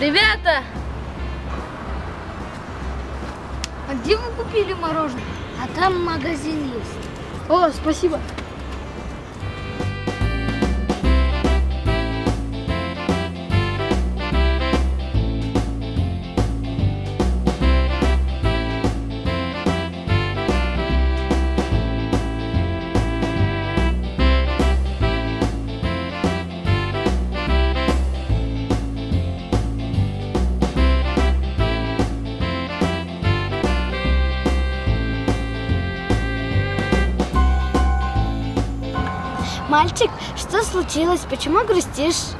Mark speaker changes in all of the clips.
Speaker 1: Ребята! А где вы купили мороженое?
Speaker 2: А там магазин есть.
Speaker 1: О, спасибо.
Speaker 2: Мальчик, что случилось? Почему грустишь?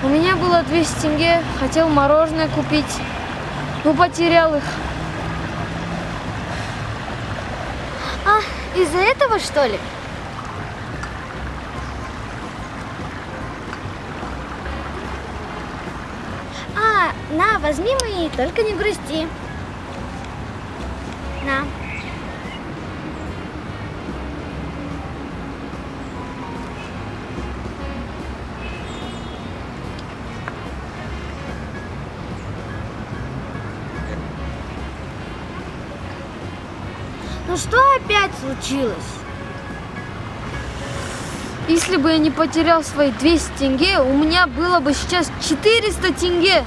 Speaker 1: У меня было 200 тенге, хотел мороженое купить, но потерял их.
Speaker 2: А, из-за этого, что ли? А, на, возьми мои, только не грусти. На. Ну что опять случилось?
Speaker 1: Если бы я не потерял свои 200 тенге, у меня было бы сейчас 400 тенге.